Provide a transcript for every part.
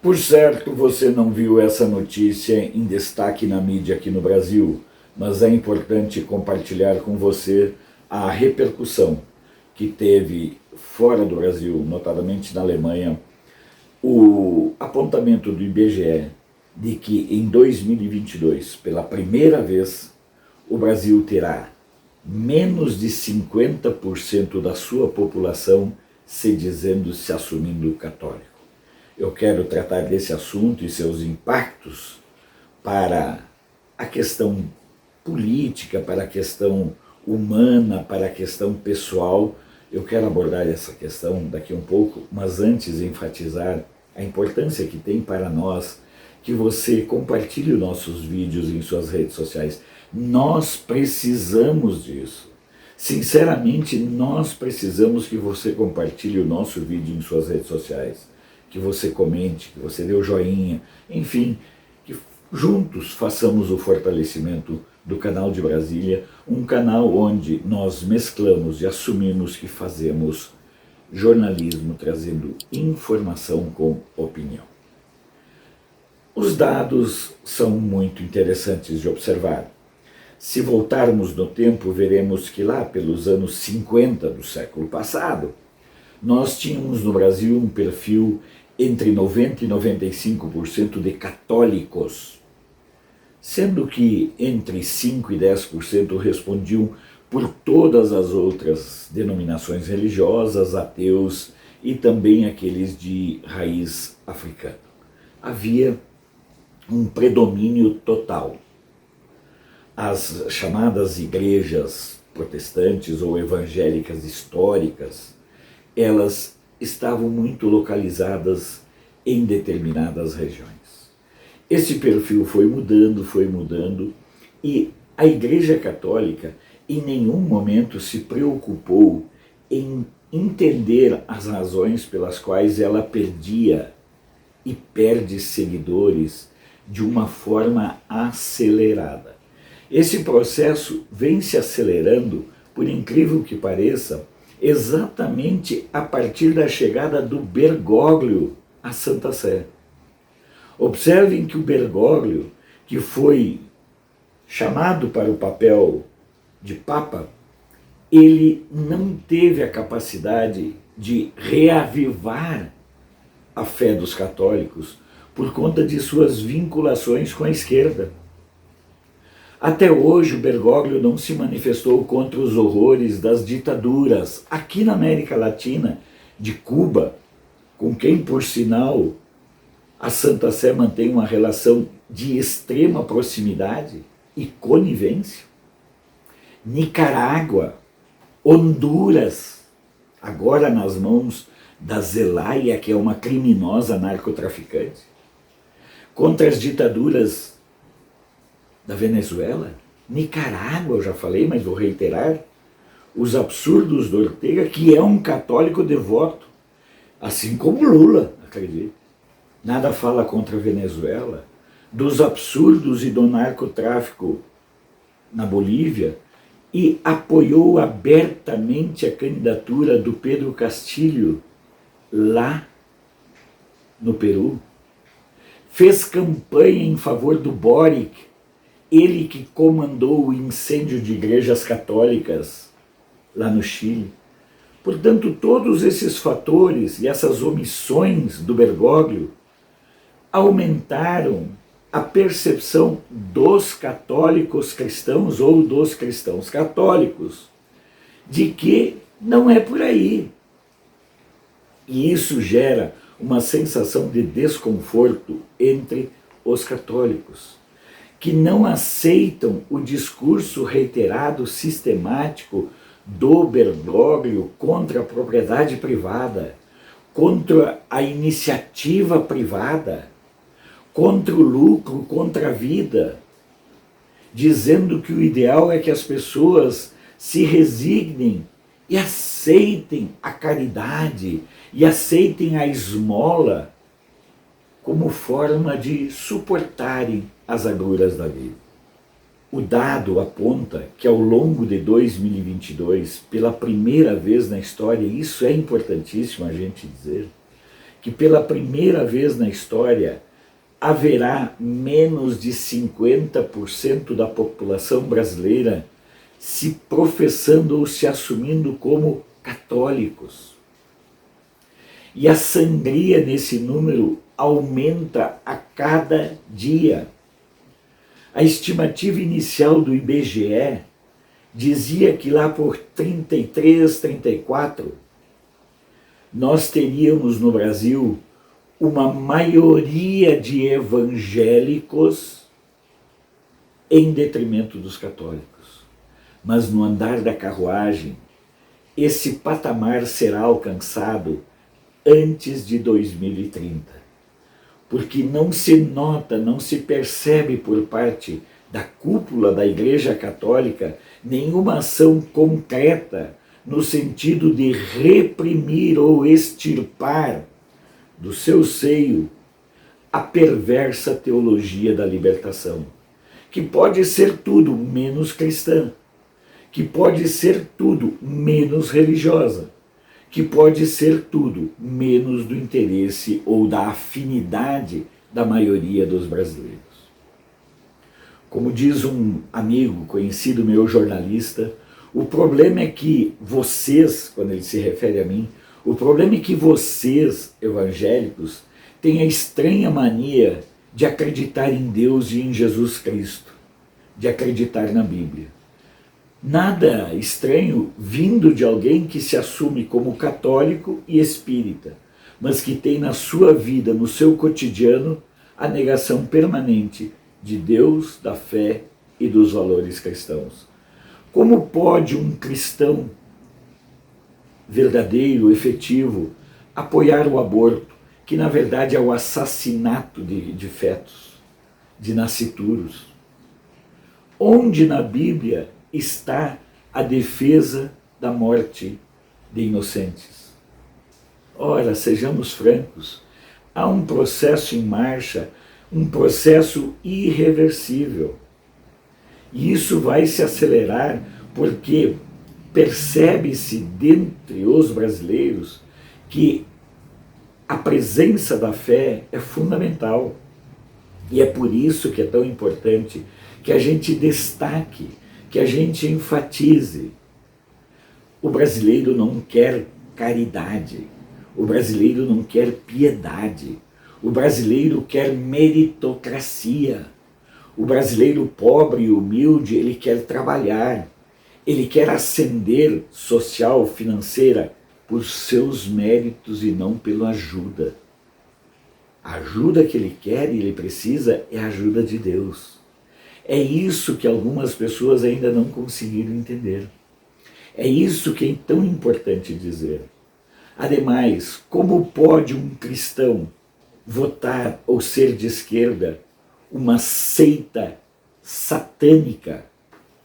Por certo, você não viu essa notícia em destaque na mídia aqui no Brasil, mas é importante compartilhar com você a repercussão que teve fora do Brasil, notadamente na Alemanha, o apontamento do IBGE de que em 2022, pela primeira vez, o Brasil terá menos de 50% da sua população se assumindo católico. Eu quero tratar desse assunto e seus impactos para a questão política, para a questão humana, para a questão pessoal. Eu quero abordar essa questão daqui um pouco, mas antes enfatizar a importância que tem para nós que você compartilhe os nossos vídeos em suas redes sociais. Nós precisamos disso. Sinceramente, nós precisamos que você compartilhe o nosso vídeo em suas redes sociais, que você comente, que você dê o joinha, enfim, que juntos façamos o fortalecimento do canal de Brasília, um canal onde nós mesclamos e assumimos que fazemos jornalismo trazendo informação com opinião. Os dados são muito interessantes de observar. Se voltarmos no tempo, veremos que lá pelos anos 50 do século passado, nós tínhamos no Brasil um perfil entre 90% e 95% de católicos, sendo que entre 5% e 10% respondiam por todas as outras denominações religiosas, ateus e também aqueles de raiz africana. Havia um predomínio total. As chamadas igrejas protestantes ou evangélicas históricas, elas estavam muito localizadas em determinadas regiões. Esse perfil foi mudando, e a Igreja Católica em nenhum momento se preocupou em entender as razões pelas quais ela perdia e perde seguidores de uma forma acelerada. Esse processo vem se acelerando, por incrível que pareça, exatamente a partir da chegada do Bergoglio à Santa Sé. Observem que o Bergoglio, que foi chamado para o papel de Papa, ele não teve a capacidade de reavivar a fé dos católicos por conta de suas vinculações com a esquerda. Até hoje o Bergoglio não se manifestou contra os horrores das ditaduras aqui na América Latina, de Cuba, com quem, por sinal, a Santa Sé mantém uma relação de extrema proximidade e conivência. Nicarágua, Honduras, agora nas mãos da Zelaya, que é uma criminosa narcotraficante, contra as ditaduras da Venezuela, Nicarágua, eu já falei, mas vou reiterar, os absurdos do Ortega, que é um católico devoto, assim como Lula, acredito. Nada fala contra a Venezuela, dos absurdos e do narcotráfico na Bolívia, e apoiou abertamente a candidatura do Pedro Castillo lá no Peru. Fez campanha em favor do Boric, ele que comandou o incêndio de igrejas católicas lá no Chile. Portanto, todos esses fatores e essas omissões do Bergoglio aumentaram a percepção dos católicos cristãos ou dos cristãos católicos de que não é por aí. E isso gera uma sensação de desconforto entre os católicos, que não aceitam o discurso reiterado, sistemático do Bergoglio contra a propriedade privada, contra a iniciativa privada, contra o lucro, contra a vida, dizendo que o ideal é que as pessoas se resignem e aceitem a caridade e aceitem a esmola como forma de suportarem as agruras da vida. O dado aponta que ao longo de 2022, pela primeira vez na história, isso é importantíssimo a gente dizer, que pela primeira vez na história haverá menos de 50% da população brasileira se professando ou se assumindo como católicos. E a sangria nesse número aumenta a cada dia. A estimativa inicial do IBGE dizia que lá por 33, 34, nós teríamos no Brasil uma maioria de evangélicos em detrimento dos católicos. Mas no andar da carruagem, esse patamar será alcançado antes de 2030. Porque não se nota, não se percebe por parte da cúpula da Igreja Católica nenhuma ação concreta no sentido de reprimir ou extirpar do seu seio a perversa teologia da libertação, que pode ser tudo menos cristã, que pode ser tudo menos religiosa, que pode ser tudo menos do interesse ou da afinidade da maioria dos brasileiros. Como diz um amigo conhecido meu, jornalista, o problema é que vocês, quando ele se refere a mim, o problema é que vocês, evangélicos, têm a estranha mania de acreditar em Deus e em Jesus Cristo, de acreditar na Bíblia. Nada estranho vindo de alguém que se assume como católico e espírita, mas que tem na sua vida, no seu cotidiano, a negação permanente de Deus, da fé e dos valores cristãos. Como pode um cristão verdadeiro, efetivo, apoiar o aborto, que na verdade é o assassinato de fetos, de nascituros? Onde na Bíblia está a defesa da morte de inocentes? Ora, sejamos francos, há um processo em marcha, um processo irreversível. E isso vai se acelerar porque percebe-se dentre os brasileiros que a presença da fé é fundamental. E é por isso que é tão importante que a gente destaque, que a gente enfatize. O brasileiro não quer caridade, o brasileiro não quer piedade, o brasileiro quer meritocracia. O brasileiro pobre e humilde, ele quer trabalhar, ele quer ascender social, financeira, por seus méritos e não pela ajuda. A ajuda que ele quer e ele precisa é a ajuda de Deus. É isso que algumas pessoas ainda não conseguiram entender. É isso que é tão importante dizer. Ademais, como pode um cristão votar ou ser de esquerda uma seita satânica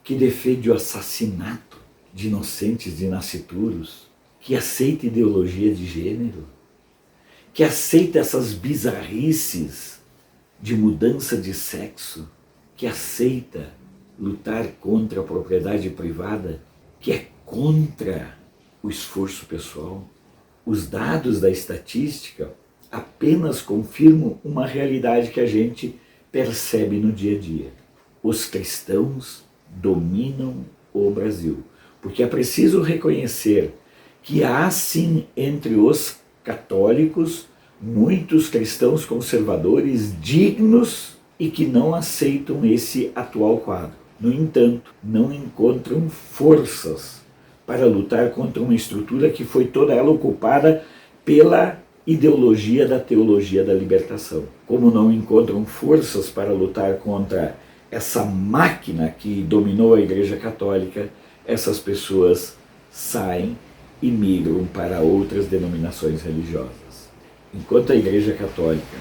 que defende o assassinato de inocentes, de nascituros, que aceita ideologia de gênero, que aceita essas bizarrices de mudança de sexo, que aceita lutar contra a propriedade privada, que é contra o esforço pessoal? Os dados da estatística apenas confirmam uma realidade que a gente percebe no dia a dia. Os cristãos dominam o Brasil, porque é preciso reconhecer que há sim entre os católicos muitos cristãos conservadores dignos e que não aceitam esse atual quadro. No entanto, não encontram forças para lutar contra uma estrutura que foi toda ela ocupada pela ideologia da teologia da libertação. Como não encontram forças para lutar contra essa máquina que dominou a Igreja Católica, essas pessoas saem e migram para outras denominações religiosas. Enquanto a Igreja Católica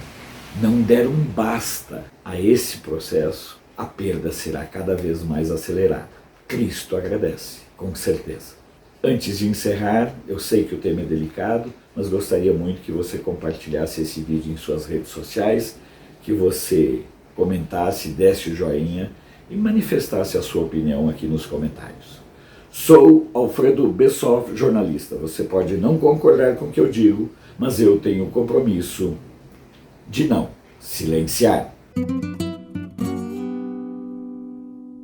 não der um basta a esse processo, a perda será cada vez mais acelerada. Cristo agradece, com certeza. Antes de encerrar, eu sei que o tema é delicado, mas gostaria muito que você compartilhasse esse vídeo em suas redes sociais, que você comentasse, desse o joinha e manifestasse a sua opinião aqui nos comentários. Sou Alfredo Bessoff, jornalista. Você pode não concordar com o que eu digo, mas eu tenho o compromisso de não silenciar.